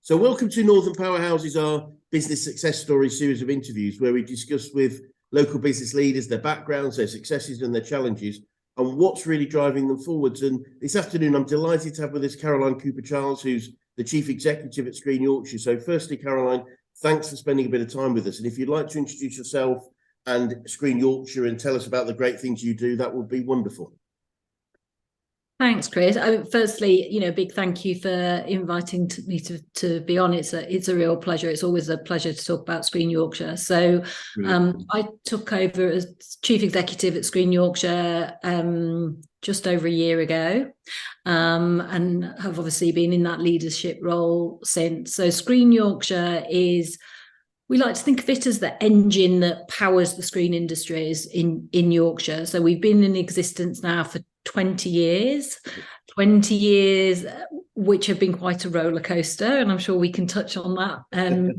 So welcome to Northern Powerhouses, our business success story series of interviews where we discuss with local business leaders their backgrounds, their successes and their challenges and what's really driving them forwards. And this afternoon, I'm delighted to have with us Caroline Cooper-Charles, who's the Chief Executive at Screen Yorkshire. So firstly, Caroline, thanks for spending a bit of time with us. And if you'd like to introduce yourself and Screen Yorkshire and tell us about the great things you do, that would be wonderful. Thanks, Chris. Firstly, big thank you for inviting me to be on. It's a real pleasure. It's always a pleasure to talk about Screen Yorkshire. So I took over as Chief Executive at Screen Yorkshire just over a year ago and have obviously been in that leadership role since. So Screen Yorkshire is, we like to think of it as the engine that powers the screen industries in Yorkshire. So we've been in existence now for 20 years, which have been quite a roller coaster. And I'm sure we can touch on that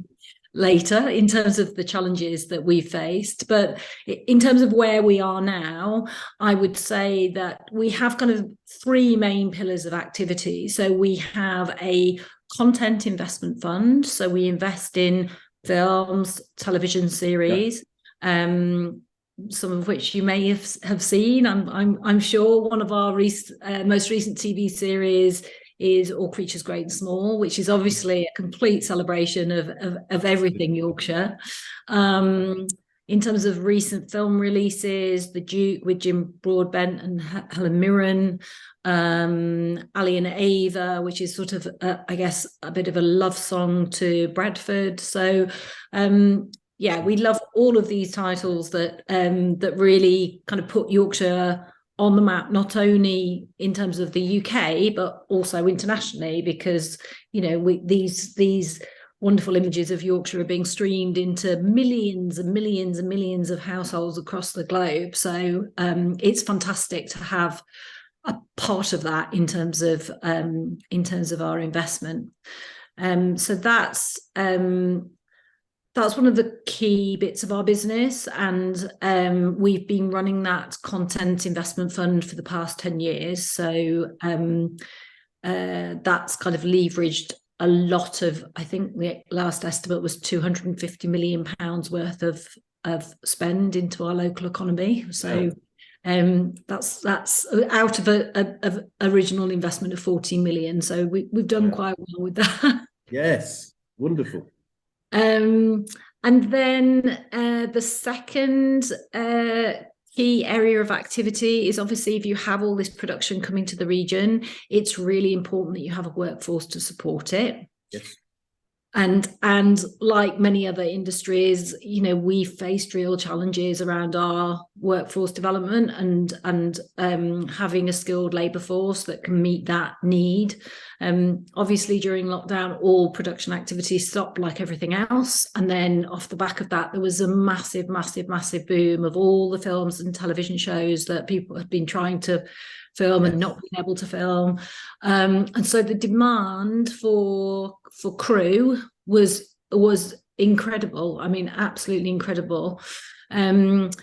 later in terms of the challenges that we've faced. But in terms of where we are now, I would say that we have kind of three main pillars of activity. So we have a content investment fund. So we invest in films, television series, some of which you may have seen. I'm sure one of our most recent TV series is All Creatures Great and Small, which is obviously a complete celebration of everything Yorkshire. In terms of recent film releases, The Duke with Jim Broadbent and Helen Mirren, Ali and Ava, which is sort of, I guess, a bit of a love song to Bradford. So, we love all of these titles that really kind of put Yorkshire on the map, not only in terms of the UK, but also internationally, because, these wonderful images of Yorkshire are being streamed into millions and millions and millions of households across the globe. So it's fantastic to have a part of that in terms of our investment. So that's one of the key bits of our business, and we've been running that content investment fund for the past 10 years. So that's kind of leveraged a lot of, I think the last estimate was £250 million worth of spend into our local economy. So that's out of a original investment of 40 million. So we've done quite well with that. Yes, wonderful. And then the second key area of activity is obviously if you have all this production coming to the region, it's really important that you have a workforce to support it. Yes. And like many other industries, we faced real challenges around our workforce development and having a skilled labour force that can meet that need. Obviously, during lockdown, all production activities stopped like everything else. And then off the back of that, there was a massive, massive, massive boom of all the films and television shows that people had been trying to film and not being able to film. And so the demand for crew was incredible. I mean, absolutely incredible. And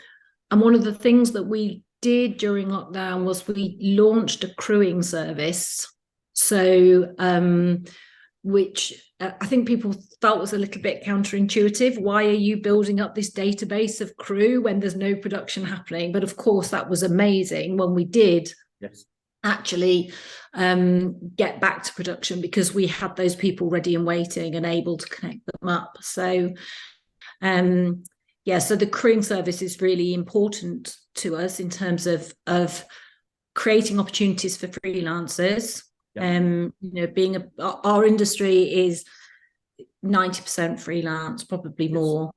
one of the things that we did during lockdown was we launched a crewing service. So, which I think people felt was a little bit counterintuitive. Why are you building up this database of crew when there's no production happening? But of course, that was amazing when we did actually get back to production, because we had those people ready and waiting and able to connect them up. So so the crewing service is really important to us in terms of creating opportunities for freelancers. Our industry is 90% freelance, probably more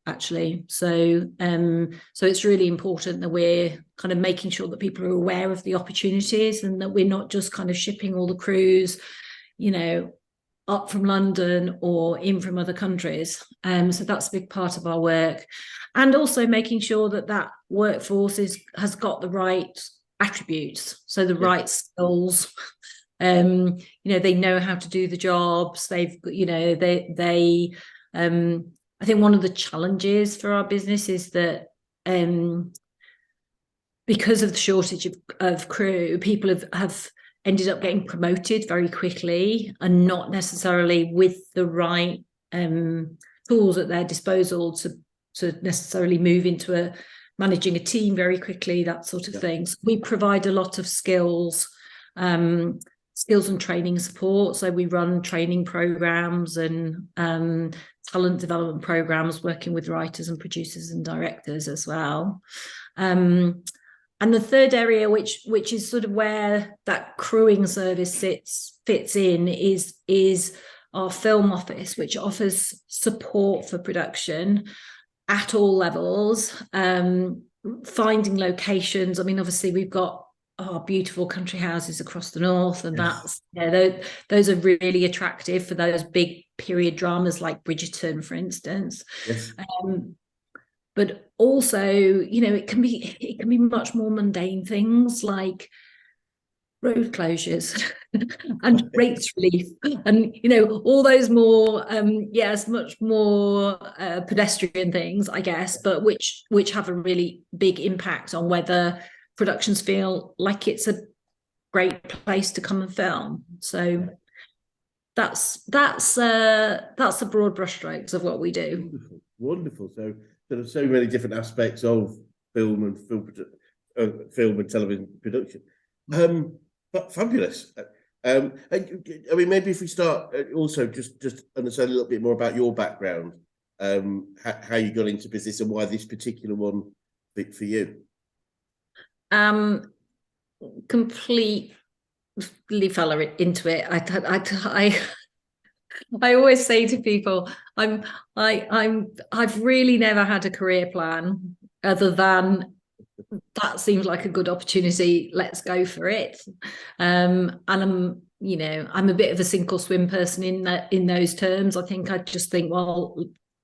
actually. So it's really important that we're kind of making sure that people are aware of the opportunities and that we're not just kind of shipping all the crews, up from London or in from other countries. So that's a big part of our work. And also making sure that workforce has got the right attributes, so the right skills. They know how to do the jobs. I think one of the challenges for our business is that because of the shortage of crew, people have ended up getting promoted very quickly and not necessarily with the right tools at their disposal to necessarily move into managing a team very quickly, that sort of thing. So we provide a lot of skills and training support. So we run training programs and talent development programs, working with writers and producers and directors as well. And the third area, which is sort of where that crewing service fits in, is our film office, which offers support for production at all levels, finding locations. I mean, obviously we've got our beautiful country houses across the north, and those are really attractive for those big period dramas like Bridgerton, for instance. Yes. But also, it can be much more mundane things like road closures and rates relief, and all those more much more pedestrian things, I guess, but which have a really big impact on whether productions feel like it's a great place to come and film. So that's the broad brushstrokes of what we do. Wonderful. So there are so many different aspects of film and television production. But fabulous. I mean, maybe if we start also just understand a little bit more about your background, how you got into business and why this particular one fit for you. Completely fell into it. I always say to people, I've really never had a career plan other than that seems like a good opportunity. Let's go for it. And I'm a bit of a sink or swim person in those terms. I think I just think, well,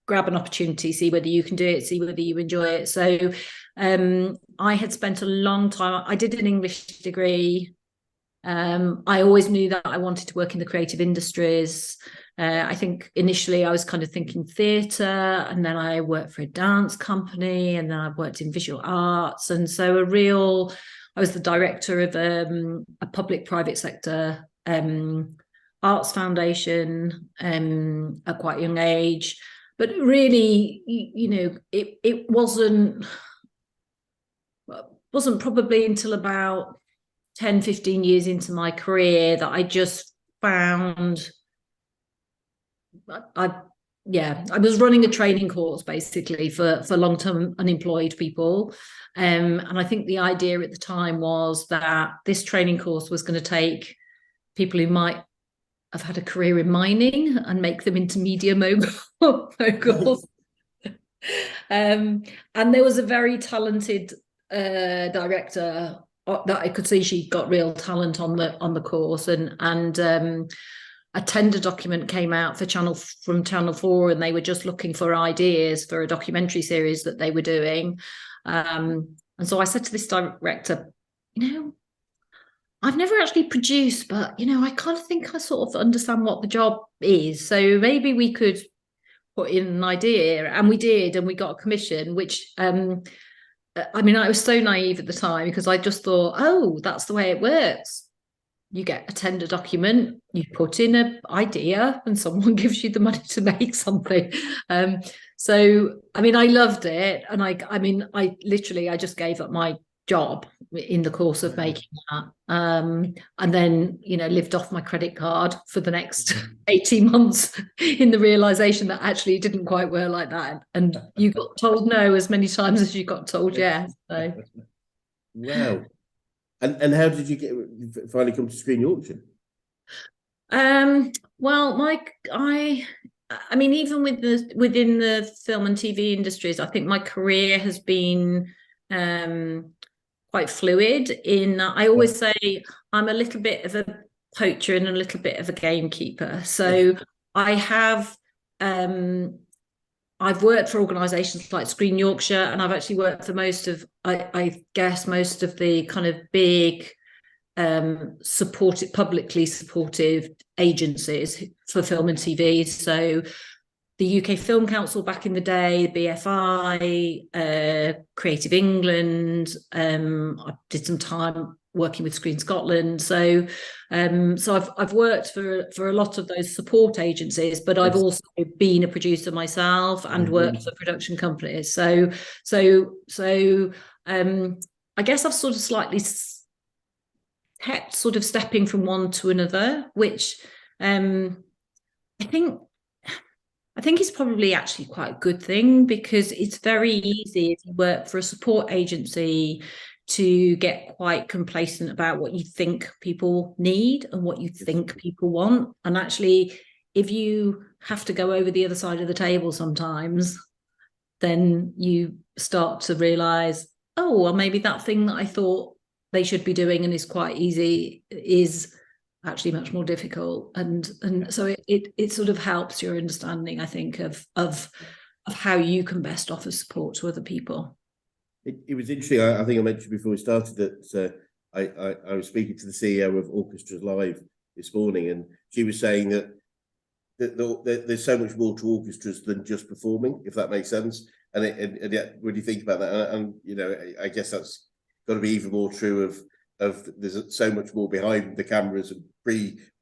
grab an opportunity, see whether you can do it, see whether you enjoy it. So I had spent a long time. I did an English degree. I always knew that I wanted to work in the creative industries. I think initially I was kind of thinking theatre, and then I worked for a dance company, and then I worked in visual arts. And so I was the director of a public-private sector arts foundation at quite a young age. But really, it wasn't probably until about 10, 15 years into my career that I just found I was running a training course basically for long-term unemployed people. And I think the idea at the time was that this training course was going to take people who might have had a career in mining and make them into media moguls. And there was a very talented director that I could see she got real talent on the course, and a tender document came out from Channel 4, and they were just looking for ideas for a documentary series that they were doing. And so I said to this director, I've never actually produced, but I kind of think I sort of understand what the job is. So maybe we could put in an idea. And we did, and we got a commission, which I was so naive at the time because I just thought, oh, that's the way it works. You get a tender document, you put in an idea, and someone gives you the money to make something. So I loved it, and I just gave up my job in the course of making that, and then lived off my credit card for the next 18 months in the realization that actually it didn't quite work like that, and you got told no as many times as you got told yes. So. Wow. And how did you finally come to Screen Yorkshire? Well, even within the film and TV industries, I think my career has been quite fluid. I always say I'm a little bit of a poacher and a little bit of a gamekeeper. So I have. I've worked for organisations like Screen Yorkshire, and I've actually worked for most of the kind of big publicly supportive agencies for film and TV. So the UK Film Council back in the day, BFI, Creative England. I did some time working with Screen Scotland. So I've worked for a lot of those support agencies, but I've also been a producer myself and worked for production companies. So I guess I've sort of slightly kept sort of stepping from one to another, which I think it's probably actually quite a good thing, because it's very easy if you work for a support agency to get quite complacent about what you think people need and what you think people want. And actually, if you have to go over the other side of the table sometimes, then you start to realise, oh, well, maybe that thing that I thought they should be doing and is quite easy is actually much more difficult. And so it sort of helps your understanding, I think, of how you can best offer support to other people. It was interesting. I think I mentioned before we started that I was speaking to the CEO of Orchestras Live this morning, and she was saying that there's so much more to orchestras than just performing, if that makes sense. And yet, when you think about that, and you know, I guess that's got to be even more true of there's so much more behind the cameras and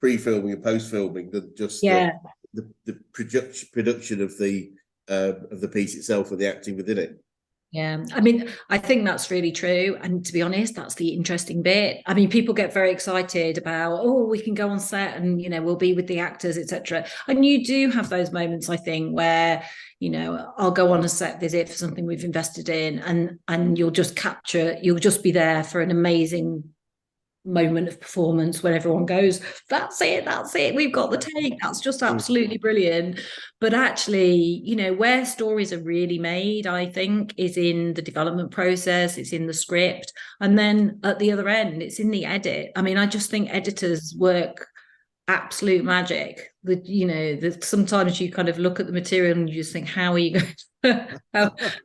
pre-filming and post-filming than just the production of the piece itself and the acting within it. Yeah, I mean, I think that's really true. And to be honest, that's the interesting bit. I mean, people get very excited about, oh, we can go on set and, you know, we'll be with the actors, etc. And you do have those moments, I think, where, you know, I'll go on a set visit for something we've invested in, and you'll just be there for an amazing moment of performance when everyone goes, that's it, we've got the take, that's just absolutely brilliant. But actually, you know, where stories are really made, I think, is in the development process, it's in the script, and then at the other end, it's in the edit. I mean, I just think editors work absolute magic. You know, sometimes you kind of look at the material and you just think, how are you going to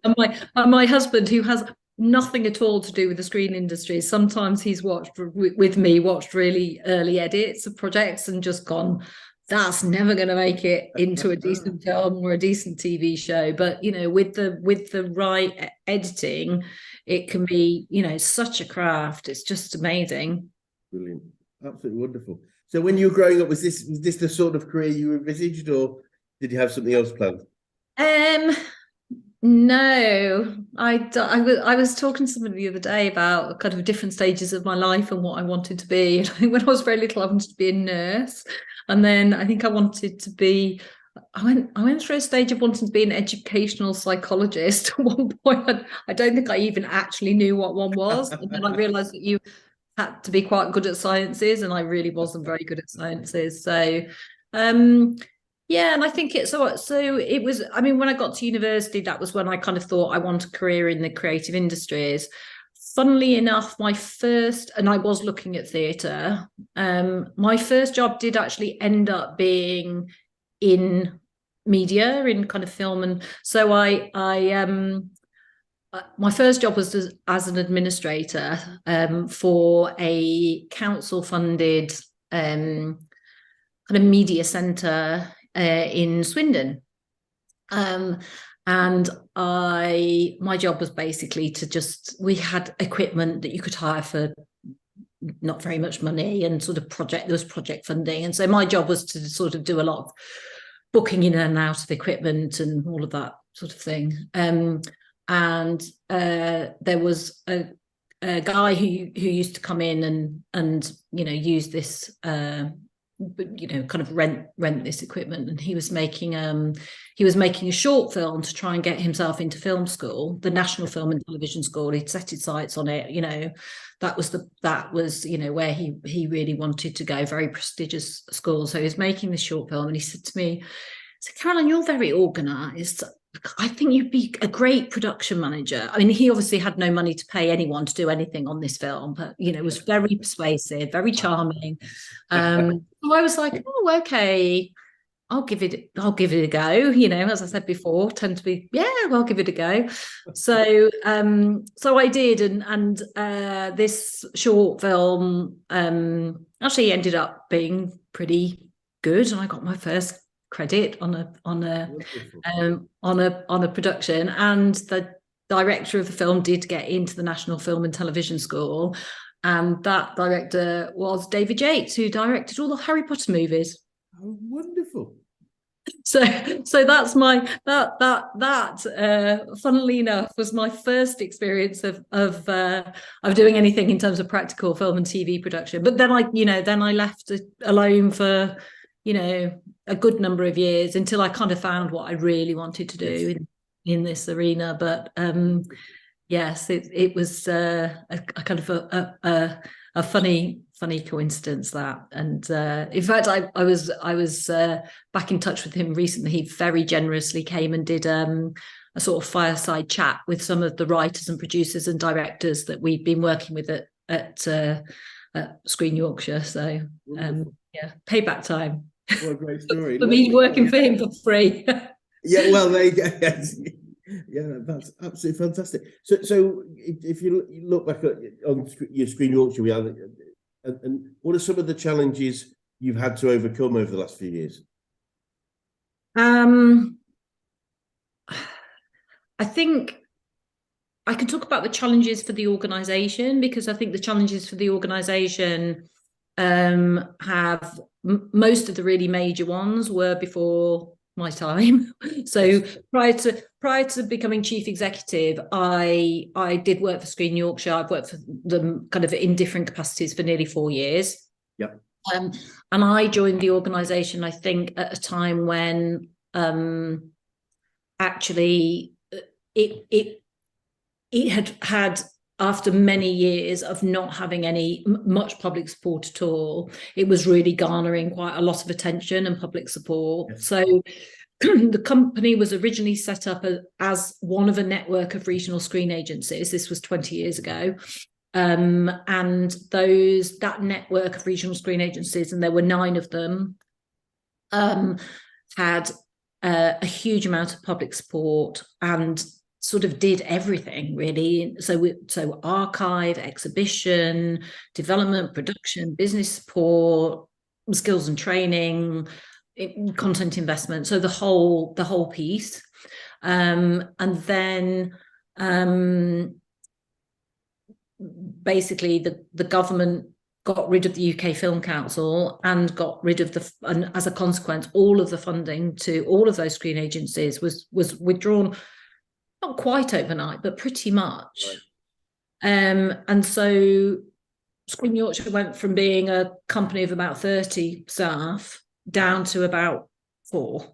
and my husband, who has nothing at all to do with the screen industry, sometimes he's watched really early edits of projects and just gone, that's never going to make it into a decent film or a decent TV show. But, you know, with the right editing, it can be, you know, such a craft. It's just amazing. Brilliant. Absolutely wonderful. So when you were growing up, was this the sort of career you envisaged, or did you have something else planned? No, I was talking to somebody the other day about kind of different stages of my life and what I wanted to be. And I think when I was very little, I wanted to be a nurse, and then I think I wanted to be. I went through a stage of wanting to be an educational psychologist. At one point, I don't think I even actually knew what one was, and then I realised that you had to be quite good at sciences, and I really wasn't very good at sciences. So. Yeah, and I think it was, I mean, when I got to university, that was when I kind of thought I want a career in the creative industries. Funnily enough, and I was looking at theatre, my first job did actually end up being in media, in kind of film. And so my first job was as an administrator for a council-funded kind of media centre in Swindon, and my job was basically we had equipment that you could hire for not very much money, and sort of there was project funding, and so my job was to sort of do a lot of booking in and out of equipment and all of that sort of thing. And there was a guy who used to come in and you know, use this you know, kind of rent this equipment, and he was making a short film to try and get himself into film school, the National Film and Television School. He'd set his sights on it, you know, that was you know, where he really wanted to go, very prestigious school. So he was making this short film, and he said to me, Caroline, you're very organized, I think you'd be a great production manager. I mean, he obviously had no money to pay anyone to do anything on this film, but, you know, was very persuasive, very charming. So I was like, oh, okay, I'll give it a go. You know, as I said before, tend to be, yeah, well, I'll give it a go. So I did, and this short film actually ended up being pretty good, and I got my first credit on a production, and the director of the film did get into the National Film and Television School, and that director was David Yates, who directed all the Harry Potter movies. Oh, wonderful. So that's my funnily enough was my first experience of doing anything in terms of practical film and TV production. But then I left it alone for a good number of years until I kind of found what I really wanted to do in this arena. But yes, it was a kind of a funny coincidence that, and in fact I was back in touch with him recently. He very generously came and did a sort of fireside chat with some of the writers and producers and directors that we've been working with at Screen Yorkshire. So payback time. What a great story. For me working for him for free. Yeah, well, there you go. Yeah, that's absolutely fantastic. So if you look back on your Screen Yorkshire, and what are some of the challenges you've had to overcome over the last few years? I think I can talk about the challenges for the organisation, because I think the challenges for the organisation have most of the really major ones were before my time. So prior to becoming chief executive, I did work for Screen Yorkshire. I've worked for them kind of in different capacities for nearly 4 years. Yep. And I joined the organisation, I think, at a time when actually it had after many years of not having much public support at all, it was really garnering quite a lot of attention and public support. Yes. So the company was originally set up as one of a network of regional screen agencies. This was 20 years ago. And that network of regional screen agencies, and there were 9 of them, had a huge amount of public support and sort of did everything really. So archive, exhibition, development, production, business support, skills and training, content investment. So the whole piece. And then basically the government got rid of the UK Film Council and got rid of and as a consequence, all of the funding to all of those screen agencies was withdrawn. Not quite overnight, but pretty much. Right. And so Screen Yorkshire went from being a company of about 30 staff down to about 4.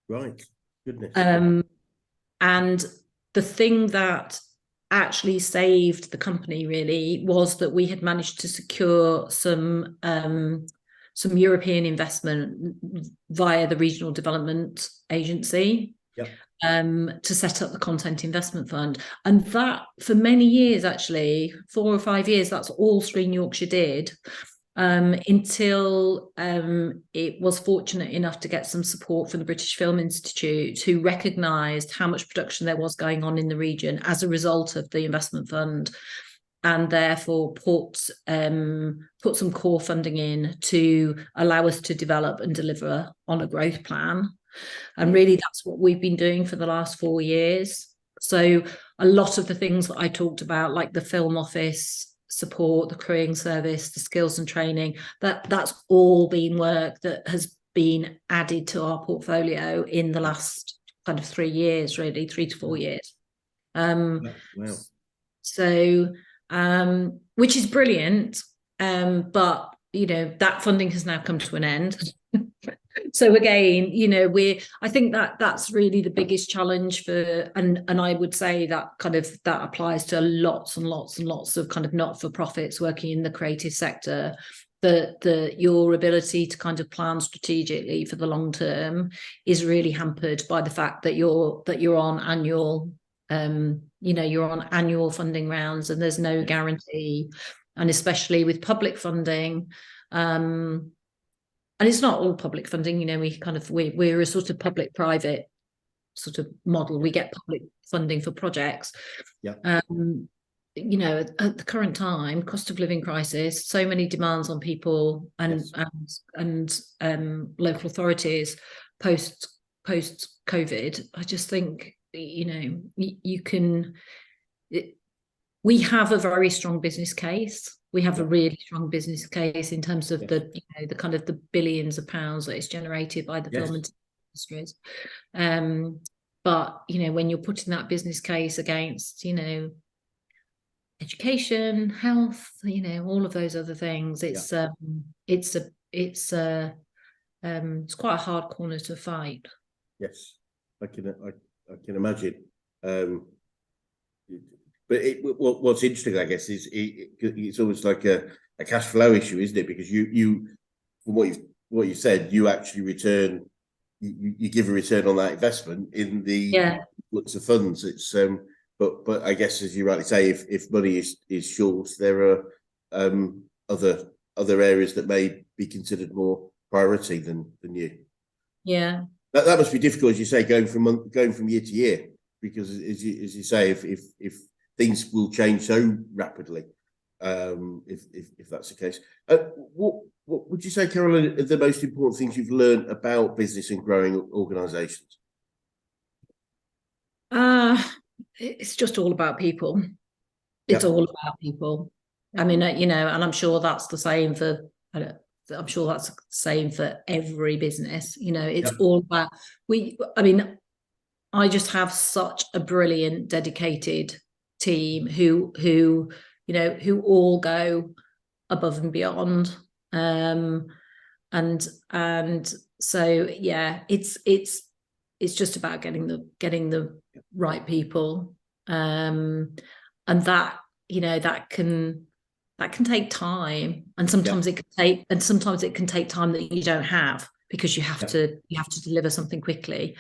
Right. Goodness. And the thing that actually saved the company really was that we had managed to secure some European investment via the Regional Development Agency. Yep. To set up the Content Investment Fund. And that, for many years, actually, 4 or 5 years, that's all Screen Yorkshire did, until it was fortunate enough to get some support from the British Film Institute, who recognised how much production there was going on in the region as a result of the investment fund, and therefore put some core funding in to allow us to develop and deliver on a growth plan. And really, that's what we've been doing for the last 4 years. So a lot of the things that I talked about, like the film office support, the crewing service, the skills and training, that's all been work that has been added to our portfolio in the last kind of 3 years, really, 3 to 4 years. Wow. So, which is brilliant. But, that funding has now come to an end. So again, I think that's really the biggest challenge and I would say that that applies to lots and lots and lots of kind of not-for-profits working in the creative sector, that your ability to kind of plan strategically for the long term is really hampered by the fact that you're on annual, you're on annual funding rounds, and there's no guarantee, and especially with public funding. And it's not all public funding, we're a sort of public-private sort of model. We get public funding for projects. Yeah. At the current time, cost of living crisis, so many demands on people and local authorities. post COVID. I just think, you know, you can. We have a very strong business case. We have a really strong business case in terms of the, you know, the kind of the billions of pounds that is generated by the film and TV industries. But, you know, when you're putting that business case against, you know, education, health, you know, all of those other things, it's quite a hard corner to fight. Yes, I can imagine. But what's interesting, I guess, is it's almost like a cash flow issue, isn't it? Because you from what you said, you actually return, you give a return on that investment in the lots of funds. It's but I guess, as you rightly say, if money is short, there are other areas that may be considered more priority than you. Yeah, that must be difficult, as you say, going from year to year, because as you say, if things will change so rapidly, if that's the case. What would you say, Carolyn, are the most important things you've learned about business and growing organisations? It's just all about people. It's all about people. I mean, you know, and I'm sure that's the same for. I'm sure that's the same for every business. You know, it's all about I mean, I just have such a brilliant, dedicated team who you know, who all go above and beyond. And so it's just about getting the right people. And that, you know, that can take time, and sometimes it can take time that you don't have, because you have to deliver something quickly.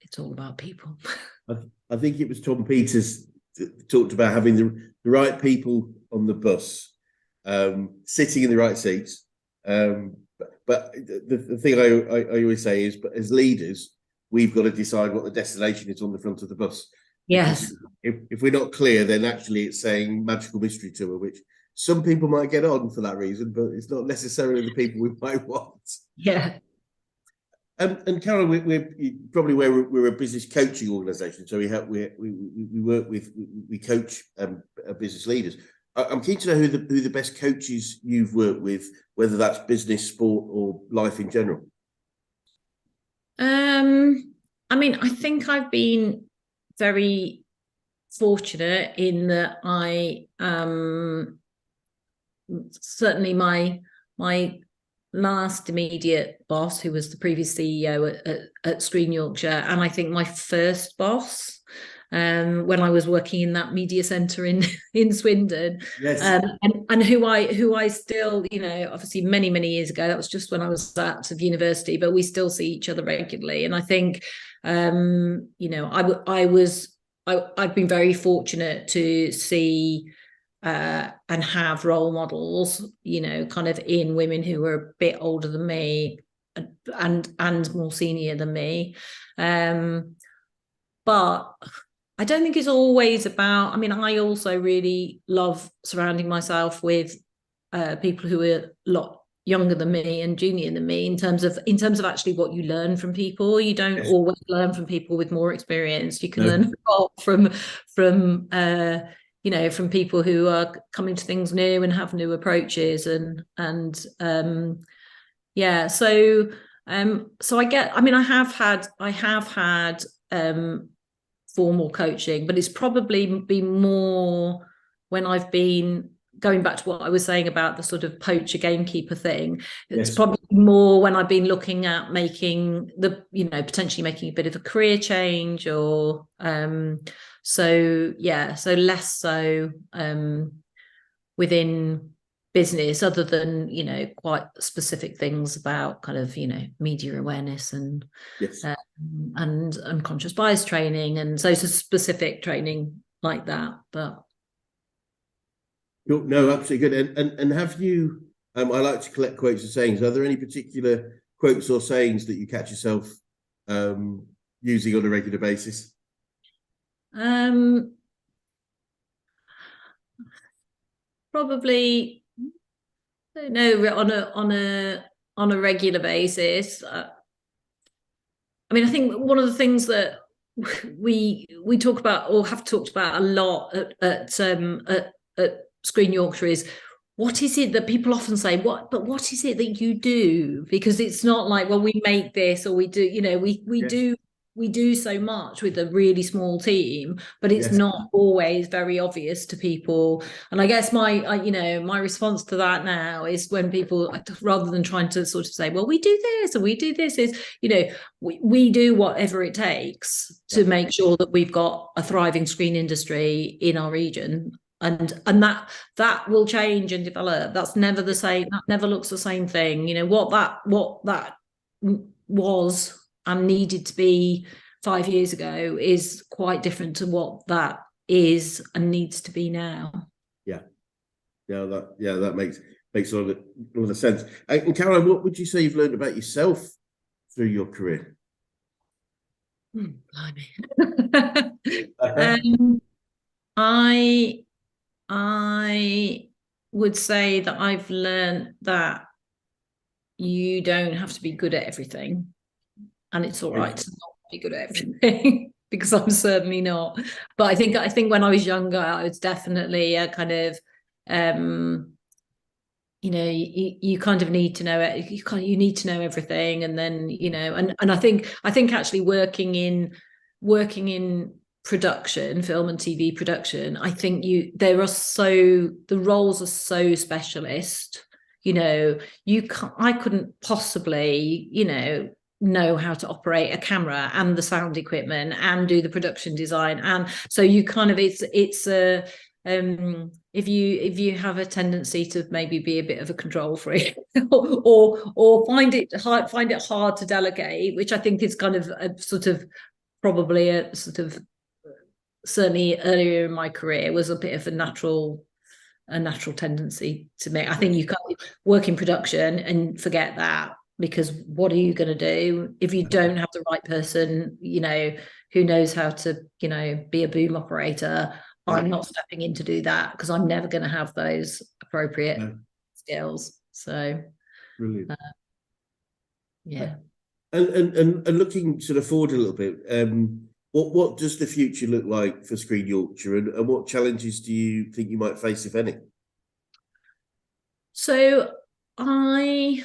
It's all about people. I think it was Tom Peters that talked about having the right people on the bus, sitting in the right seats. But the thing I always say is, but as leaders, we've got to decide what the destination is on the front of the bus. Yes. If we're not clear, then actually it's saying magical mystery tour, which some people might get on for that reason, but it's not necessarily the people we might want. Yeah. And Carol, we're probably we're a business coaching organisation, so we work with, we coach business leaders. I'm keen to know who the best coaches you've worked with, whether that's business, sport, or life in general. I mean, I think I've been very fortunate in that I certainly my last immediate boss, who was the previous CEO at Screen Yorkshire, and I think my first boss, when I was working in that media centre in Swindon, and who I still, you know, obviously many years ago, that was just when I was out of university, but we still see each other regularly. And I think, you know, I've been very fortunate to see and have role models, you know, kind of in women who are a bit older than me and more senior than me. But I don't think it's always about, I mean, I also really love surrounding myself with people who are a lot younger than me and junior than me, in terms of actually what you learn from people. You don't always learn from people with more experience. You can learn from you know, from people who are coming to things new and have new approaches, so I mean, I have had formal coaching, but it's probably been more when I've been going back to what I was saying about the sort of poacher gamekeeper thing. It's probably more when I've been looking at potentially making a bit of a career change, or so less so within business, other than, you know, quite specific things about kind of, you know, media awareness and unconscious bias training, and so specific training like that. But no, absolutely good. And have you? I like to collect quotes and sayings. Are there any particular quotes or sayings that you catch yourself using on a regular basis? Probably No, on a regular basis. I mean, I think one of the things that we talk about, or have talked about a lot at Screen Yorkshire, is what is it that people often say, what is it that you do? Because it's not like, well, we make this, or we do, we do so much with a really small team, but it's not always very obvious to people. And I guess my response to that now is, when people, rather than trying to sort of say, well, we do this or we do this, is, we do whatever it takes to make sure that we've got a thriving screen industry in our region. And that will change and develop. That's never the same. That never looks the same thing. What that was and needed to be 5 years ago is quite different to what that is and needs to be now. That makes a lot of sense. And Caroline, what would you say you've learned about yourself through your career? Blimey. I would say that I've learned that you don't have to be good at everything. And it's all right to not be good at everything, because I'm certainly not. But I think when I was younger, I was definitely a kind of, you kind of need to know it. You need to know everything, and then and I think actually working in production, film and TV production, I think the roles are so specialist. I couldn't possibly know how to operate a camera and the sound equipment and do the production design, and so you kind of it's a if you have a tendency to maybe be a bit of a control freak or find it hard to delegate, which I think is kind of a sort of probably a sort of, certainly earlier in my career, was a bit of a natural tendency to make. I think you can't work in production and forget that, because what are you going to do if you don't have the right person, who knows how to, be a boom operator? I'm not stepping in to do that, because I'm never going to have those appropriate skills. So, brilliant. Yeah. And looking sort of forward a little bit, what does the future look like for Screen Yorkshire, and what challenges do you think you might face, if any? So I've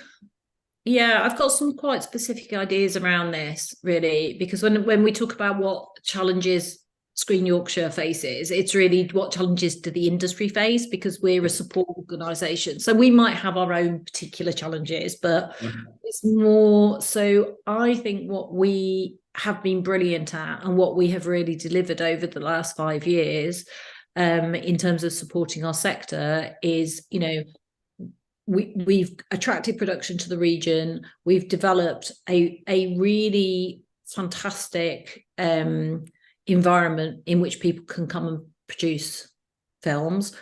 got some quite specific ideas around this, really, because when we talk about what challenges Screen Yorkshire faces, it's really what challenges do the industry face, because we're a support organisation. So we might have our own particular challenges, but it's more. So I think what we have been brilliant at, and what we have really delivered over the last 5 years, in terms of supporting our sector, is, we've attracted production to the region. We've developed a really fantastic environment in which people can come and produce films.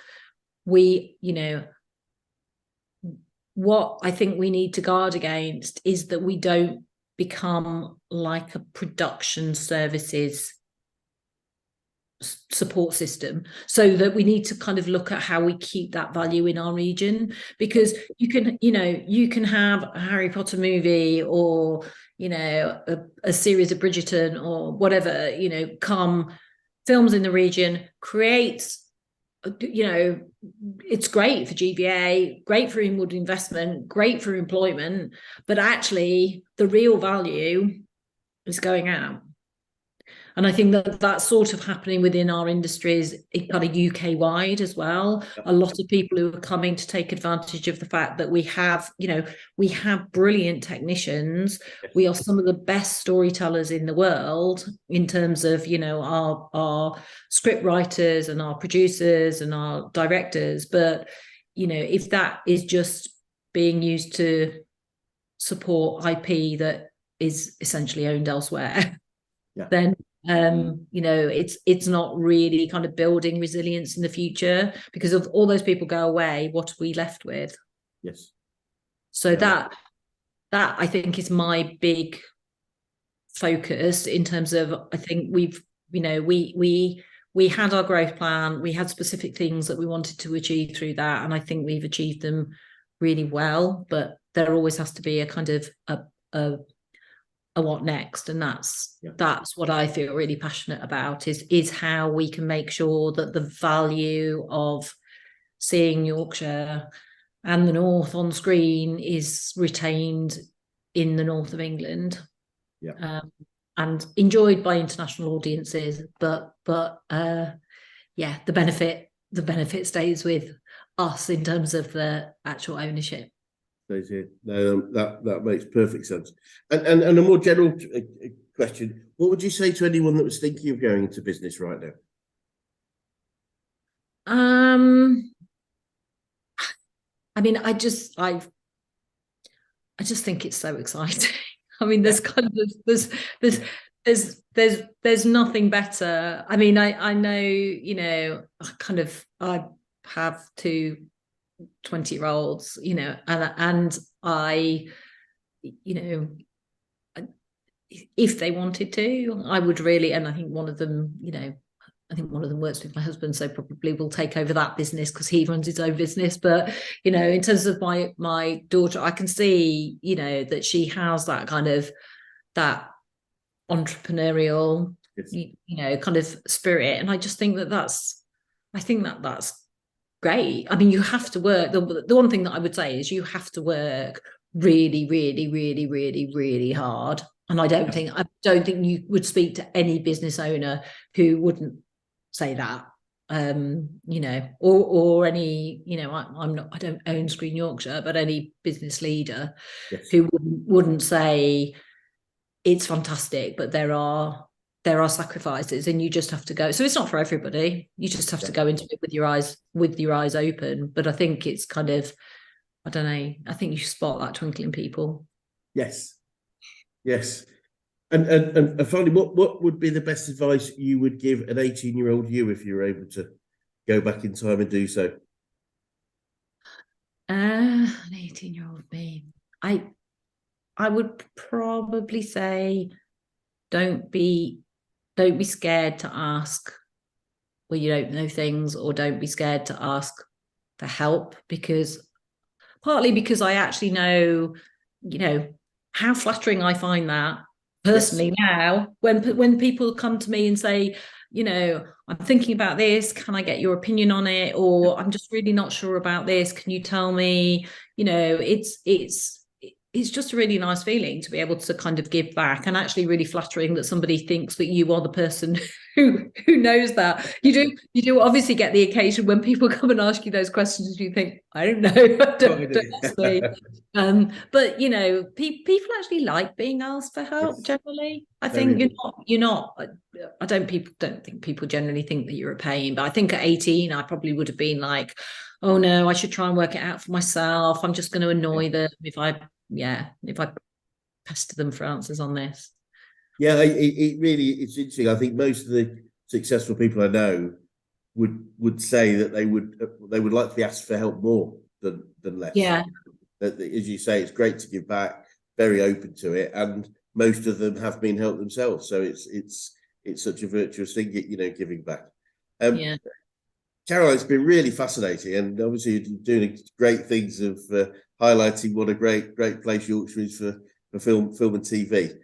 What I think we need to guard against is that we don't become like a production services support system, so that we need to kind of look at how we keep that value in our region, because you can have a Harry Potter movie, or a series of Bridgerton, or whatever, come films in the region, creates, it's great for GVA, great for inward investment, great for employment, but actually the real value is going out. And I think that that's sort of happening within our industries, kind of UK wide as well. A lot of people who are coming to take advantage of the fact that we have brilliant technicians. We are some of the best storytellers in the world in terms of, our script writers and our producers and our directors. But, if that is just being used to support IP that is essentially owned elsewhere, then it's not really kind of building resilience in the future, because if all those people go away, what are we left with? Yes. So that I think is my big focus, in terms of, I think we had our growth plan, we had specific things that we wanted to achieve through that, and I think we've achieved them really well, but there always has to be a kind of a what next, and that's what I feel really passionate about, is how we can make sure that the value of seeing Yorkshire and the North on screen is retained in the North of England, and enjoyed by international audiences, but the benefit stays with us in terms of the actual ownership. No, that makes perfect sense. And a more general question: what would you say to anyone that was thinking of going into business right now? I mean, I just think it's so exciting. I mean, there's nothing better. I mean, I know, you know, I have 2 20-year-olds, you know, and I, you know, if they wanted to, I would really, and I think one of them, you know, I think one of them works with my husband, so probably will take over that business because he runs his own business. But, you know, in terms of my daughter, I can see, you know, that she has that kind of, that entrepreneurial, you know, kind of spirit. And I just think that's great. I mean, you have to work. The one thing that I would say is you have to work really, really, really, really, really hard. And I don't think you would speak to any business owner who wouldn't say that. You know, or any, you know, I don't own Screen Yorkshire, but any business leader who wouldn't say it's fantastic, but there are sacrifices, and you just have to go. So it's not for everybody. You just have to go into it with your eyes open. But I think it's kind of, I don't know, I think you spot that twinkle in people. Yes. And finally, what would be the best advice you would give an 18-year-old you if you were able to go back in time and do so? An 18-year-old me, I would probably say, don't be scared to ask where you don't know things, or don't be scared to ask for help, partly because I actually know, you know, how flattering I find that personally now when people come to me and say, you know, I'm thinking about this, can I get your opinion on it? Or I'm just really not sure about this, can you tell me? You know, it's just a really nice feeling to be able to kind of give back, and actually really flattering that somebody thinks that you are the person who knows that. You do obviously get the occasion when people come and ask you those questions, you think, I don't know, don't ask me. But you know, people actually like being asked for help generally. I think you're not I don't think people generally think that you're a pain, but I think at 18 I probably would have been like, oh no, I should try and work it out for myself. I'm just going to annoy them if I pester them for answers on this. It really, it's interesting. I think most of the successful people I know would say that they would like to be asked for help more than less. Yeah. As you say, it's great to give back, very open to it, and most of them have been helped themselves. So it's such a virtuous thing, you know, giving back. Caroline, it's been really fascinating, and obviously you're doing great things of highlighting what a great place Yorkshire is for film and TV.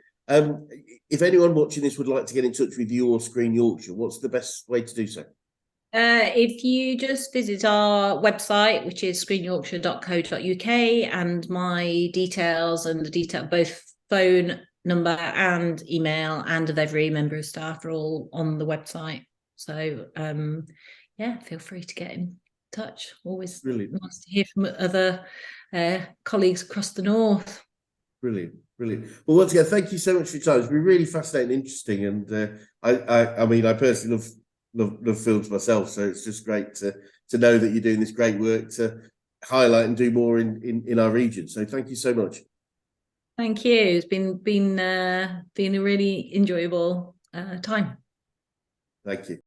If anyone watching this would like to get in touch with you or Screen Yorkshire, what's the best way to do so? If you just visit our website, which is screenyorkshire.co.uk, and my details and the detail, both phone number and email, and of every member of staff, are all on the website. So feel free to get in touch. Always Brilliant. Nice to hear from other colleagues across the north. Brilliant. Well, once again, thank you so much for your time. It's been really fascinating and interesting, and I mean, I personally love films myself, so it's just great to know that you're doing this great work to highlight and do more in our region. So thank you so much. Thank you. It's been a really enjoyable time. Thank you.